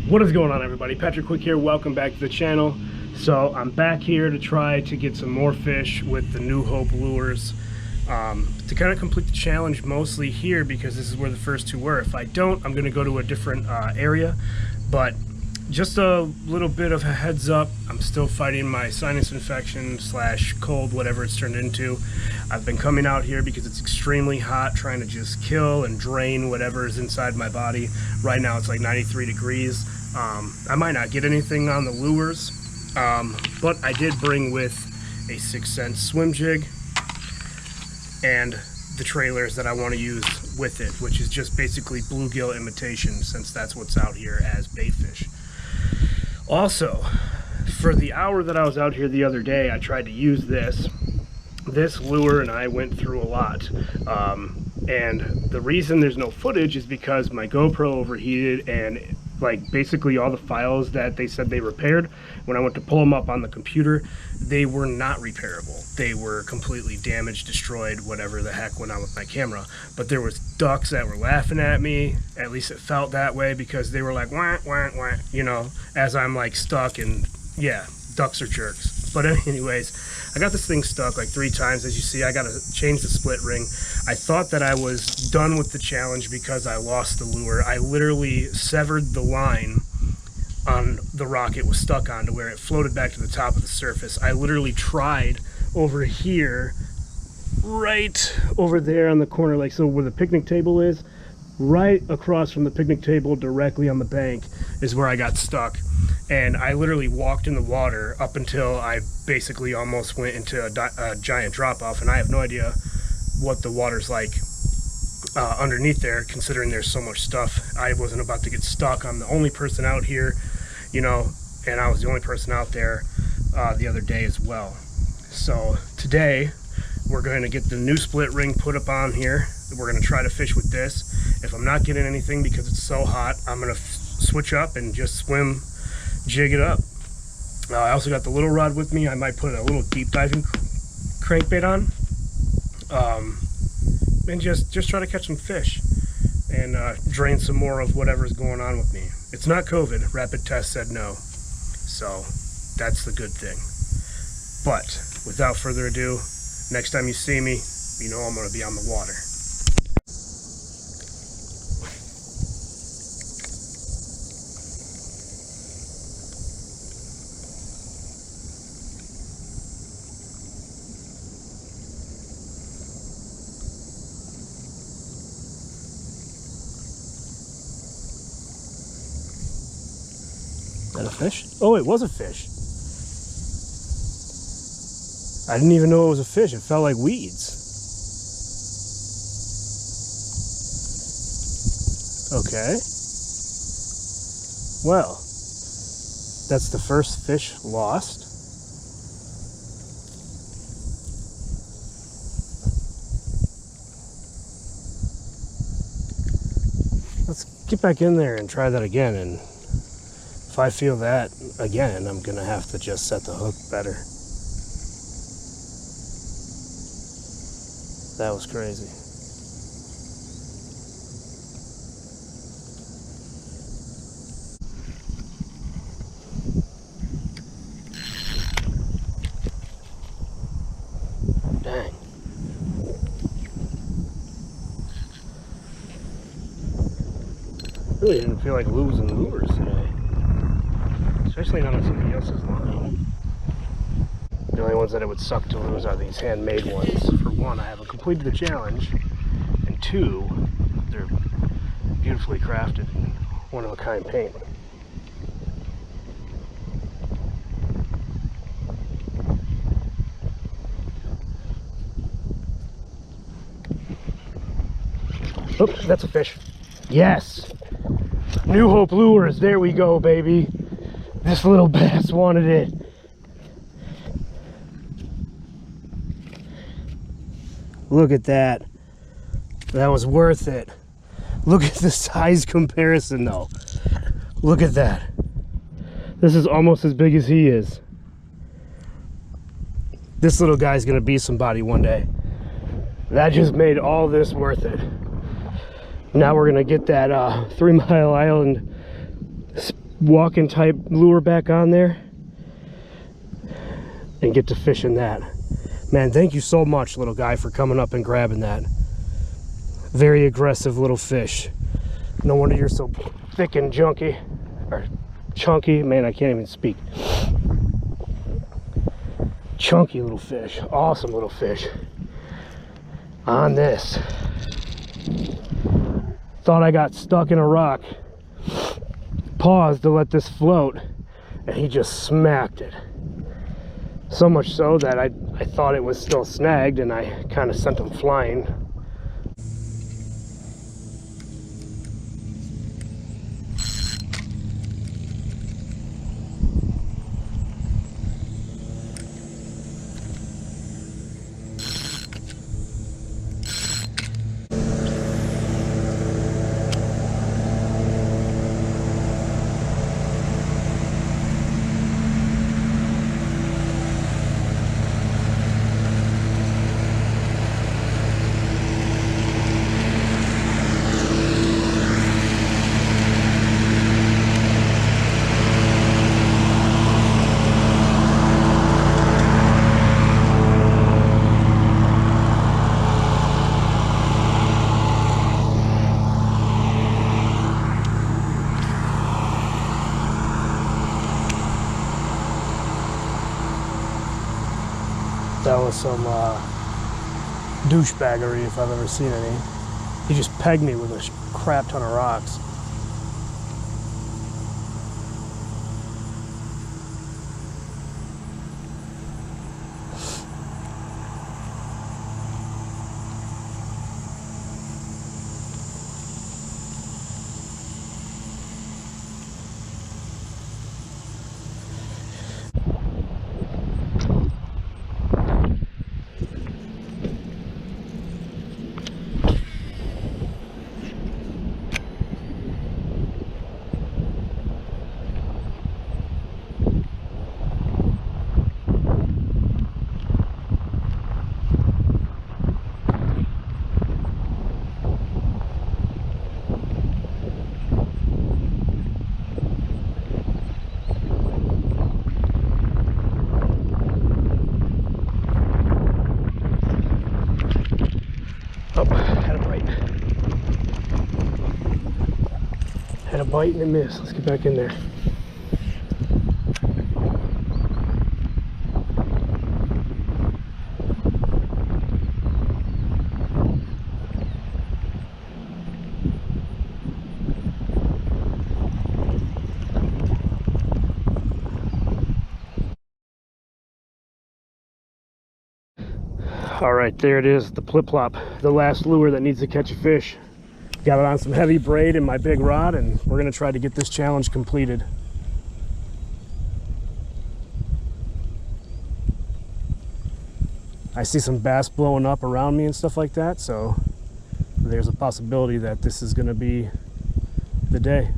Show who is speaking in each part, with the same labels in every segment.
Speaker 1: What is going on, everybody? Patrick Quick here. Welcome back to the channel. So I'm back here to try to get some more fish with the New Hope lures to kind of complete the challenge mostly here because this is where the first two were. If I don't, I'm going to go to a different area, but just a little bit of a heads up, I'm still fighting my sinus infection / cold, whatever it's turned into. I've been coming out here because it's extremely hot, trying to just kill and drain whatever is inside my body. Right now it's like 93 degrees. I might not get anything on the lures, but I did bring with a 6 cent swim jig and the trailers that I want to use with it, which is just basically bluegill imitation, since that's what's out here as bait fish. Also, for the hour that I was out here the other day, I tried to use this lure and I went through a lot. And the reason there's no footage is because my GoPro overheated, and like basically all the files that they said they repaired, when I went to pull them up on the computer, they were not repairable. They were completely damaged, destroyed, whatever the heck went on with my camera. But there was ducks that were laughing at me, at least it felt that way, because they were like wah wah wah, you know, as I'm like stuck. And yeah, ducks are jerks. But anyways, I got this thing stuck like 3 times. As you see, I gotta change the split ring. I thought that I was done with the challenge because I lost the lure. I literally severed the line on the rock it was stuck on to where it floated back to the top of the surface. I literally tried over here, right over there on the corner, like so where the picnic table is, right across from the picnic table directly on the bank is where I got stuck. And I literally walked in the water up until I basically almost went into a giant drop-off, and I have no idea what the water's like underneath there, considering there's so much stuff. I wasn't about to get stuck. I'm the only person out here, you know, and I was the only person out there the other day as well. So today we're going to get the new split ring put up on here. We're going to try to fish with this. If I'm not getting anything because it's so hot, I'm going to switch up and just swim, jig it up. I also got the little rod with me. I might put a little deep diving crankbait on, and just try to catch some fish and drain some more of whatever's going on with me. It's not COVID. Rapid test said no, so that's the good thing. But without further ado, next time you see me, you know I'm going to be on the water. Is that a fish? Oh, it was a fish. I didn't even know it was a fish. It felt like weeds. Okay. Well, that's the first fish lost. Let's get back in there and try that again, and if I feel that again, I'm gonna have to just set the hook better. That was crazy. Dang. Really didn't feel like losing lures today. Especially not on somebody else's line. The only ones that it would suck to lose are these handmade ones. For one, I haven't completed the challenge, and 2, they're beautifully crafted in one-of-a-kind paint. Oh, that's a fish. Yes! New Hope lures, there we go, baby. This little bass wanted it. Look at that. That was worth it. Look at the size comparison though. Look at that. This is almost as big as he is. This little guy's gonna be somebody one day. That just made all this worth it. Now we're gonna get that 3 Mile Island walking type lure back on there and get to fishing that. Man, thank you so much, little guy, for coming up and grabbing that. Very aggressive little fish. No wonder you're so thick and junky, or chunky. Man, I can't even speak. Chunky little fish. Awesome little fish. On this. Thought I got stuck in a rock. Paused to let this float, and he just smacked it. So much so that I thought it was still snagged, and I kind of sent him flying. That was some douchebaggery if I've ever seen any. He just pegged me with a crap ton of rocks. Oh, had a bite. Had a bite and a miss. Let's get back in there. All right, there it is, the flip-flop, the last lure that needs to catch a fish. Got it on some heavy braid and my big rod, and we're gonna try to get this challenge completed. I see some bass blowing up around me and stuff like that, so there's a possibility that this is gonna be the day.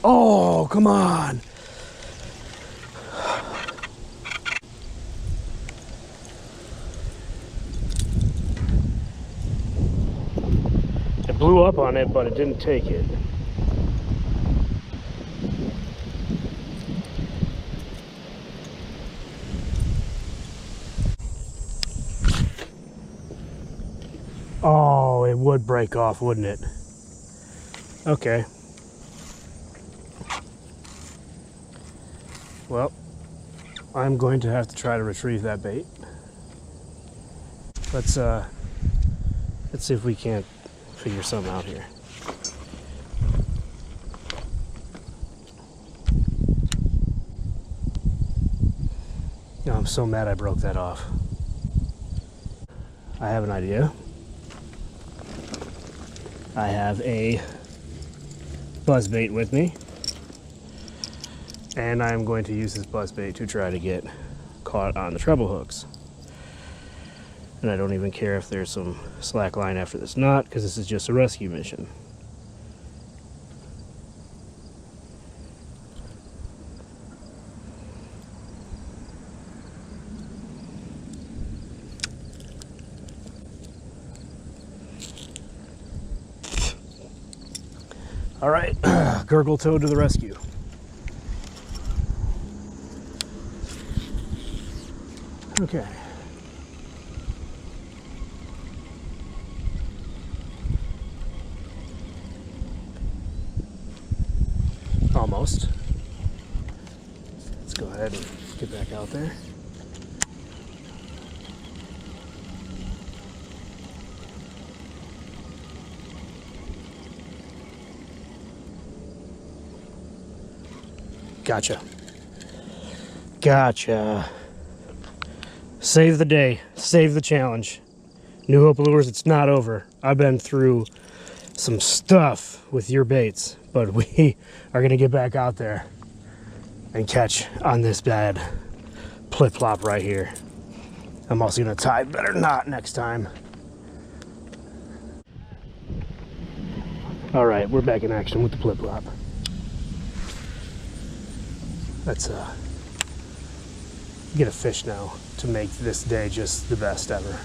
Speaker 1: Oh, come on. It blew up on it, but it didn't take it. Oh, it would break off, wouldn't it? Okay. Well, I'm going to have to try to retrieve that bait. Let's see if we can't figure something out here. Oh, I'm so mad I broke that off. I have an idea. I have a buzz bait with me, and I'm going to use this buzz bait to try to get caught on the treble hooks. And I don't even care if there's some slack line after this knot, because this is just a rescue mission. All right, gurgle toad to the rescue. Okay. Almost. Let's go ahead and get back out there. Gotcha. Gotcha. Save the day. Save the challenge. New Hope Lures, it's not over. I've been through some stuff with your baits, but we are going to get back out there and catch on this bad plip-plop right here. I'm also going to tie a better knot next time. All right, we're back in action with the plip-plop. Let's get a fish now to make this day just the best ever.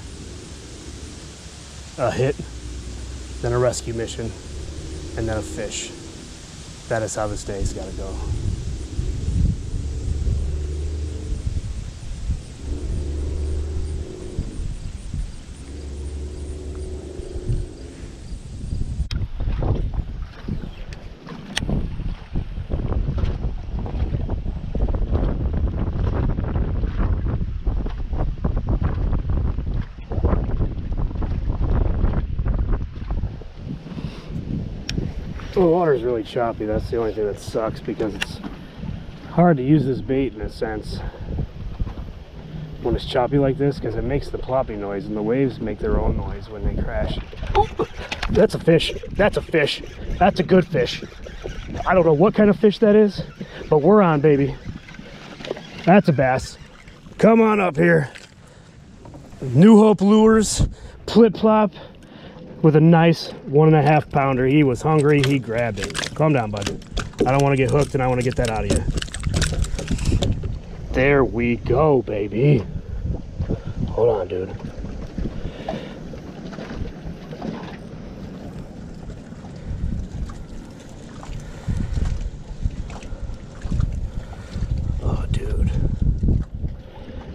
Speaker 1: A hit, then a rescue mission, and then a fish. That is how this day's got to go. The water's really choppy. That's the only thing that sucks, because it's hard to use this bait in a sense when it's choppy like this, because it makes the plopping noise, and the waves make their own noise when they crash. Oh, that's a fish. That's a fish. That's a good fish. I don't know what kind of fish that is, but we're on, baby. That's a bass. Come on up here. New Hope Lures, plip-plop, with a nice 1.5 pounder. He was hungry, he grabbed it. Calm down, bud. I don't want to get hooked, and I want to get that out of you. There we go, baby. Hold on, dude. Oh, dude.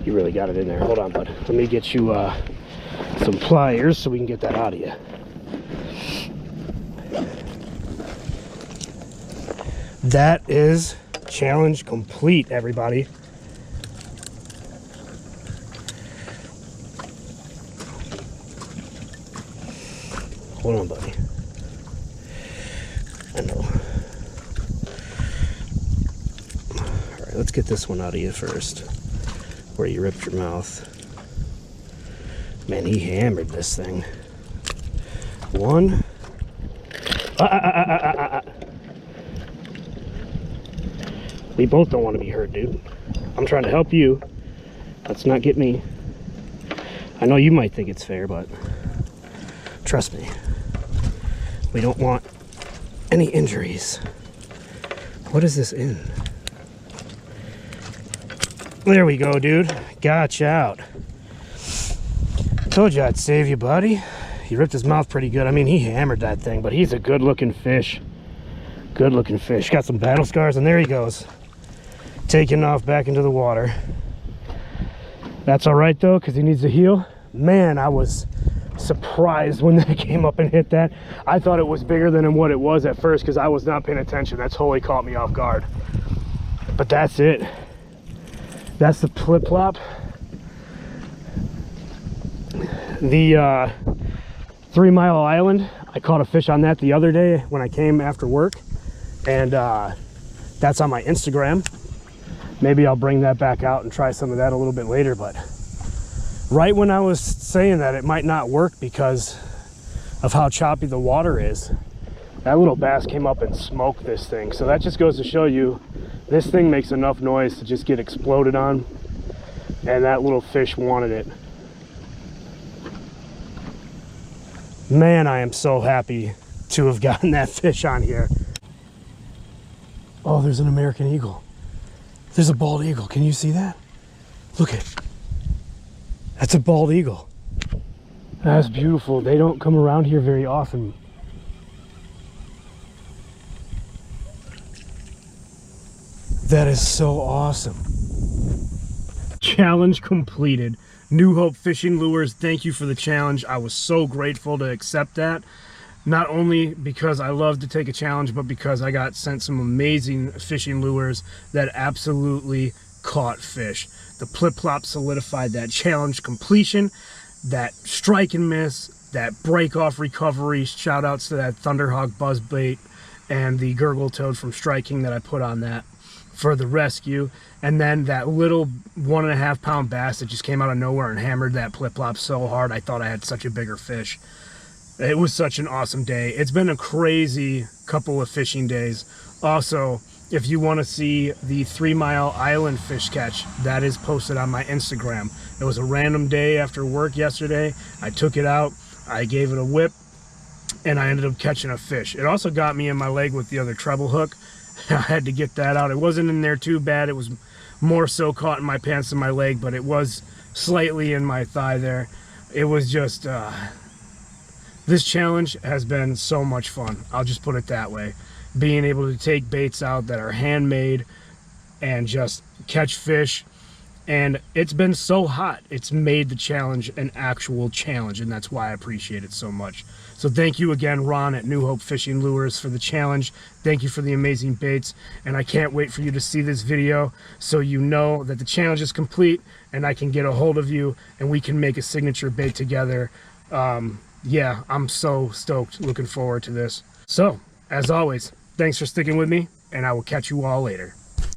Speaker 1: You really got it in there. Hold on, bud. Let me get you some pliers so we can get that out of you. That is challenge complete, everybody. Hold on, buddy. I know. All right, let's get this one out of you first, where you ripped your mouth. Man, he hammered this thing. One. We both don't want to be hurt, dude. I'm trying to help you. Let's not get me. I know you might think it's fair, but trust me, we don't want any injuries. What is this in? There we go, dude. Got you out. Told you I'd save you, buddy. He ripped his mouth pretty good. I mean, he hammered that thing, but he's a good-looking fish. Good-looking fish. Got some battle scars, and there he goes. Taking off back into the water. That's all right, though, because he needs to heal. Man, I was surprised when that came up and hit that. I thought it was bigger than what it was at first, because I was not paying attention. That totally caught me off guard. But that's it. That's the plip-plop. The 3 Mile Island, I caught a fish on that the other day when I came after work, and that's on my Instagram. Maybe I'll bring that back out and try some of that a little bit later. But right when I was saying that it might not work because of how choppy the water is, that little bass came up and smoked this thing. So that just goes to show you, this thing makes enough noise to just get exploded on. and that little fish wanted it. Man, I am so happy to have gotten that fish on here. Oh, there's an American eagle. There's a bald eagle. Can you see that? Look at it. That's a bald eagle. That's beautiful. They don't come around here very often. That is so awesome. Challenge completed. New Hope Fishing Lures, thank you for the challenge. I was so grateful to accept that. Not only because I love to take a challenge, but because I got sent some amazing fishing lures that absolutely caught fish. The Plip Plop solidified that challenge completion, that strike and miss, that break off recovery. Shout outs to that Thunderhawk buzzbait and the Gurgle Toad from Striking that I put on that for the rescue. And then that little 1.5 pound bass that just came out of nowhere and hammered that Plip Plop so hard I thought I had such a bigger fish. It was such an awesome day. It's been a crazy couple of fishing days. Also, if you want to see the 3 Mile Island fish catch, that is posted on my Instagram. It was a random day after work yesterday. I took it out, I gave it a whip, and I ended up catching a fish. It also got me in my leg with the other treble hook. I had to get that out. It wasn't in there too bad. It was more so caught in my pants than my leg, but it was slightly in my thigh there. It was just, this challenge has been so much fun. I'll just put it that way. Being able to take baits out that are handmade and just catch fish. And it's been so hot, it's made the challenge an actual challenge, and that's why I appreciate it so much. So thank you again, Ron at New Hope Fishing Lures, for the challenge. Thank you for the amazing baits, and I can't wait for you to see this video so you know that the challenge is complete and I can get a hold of you and we can make a signature bait together. Yeah, I'm so stoked, looking forward to this. So, as always, thanks for sticking with me, and I will catch you all later.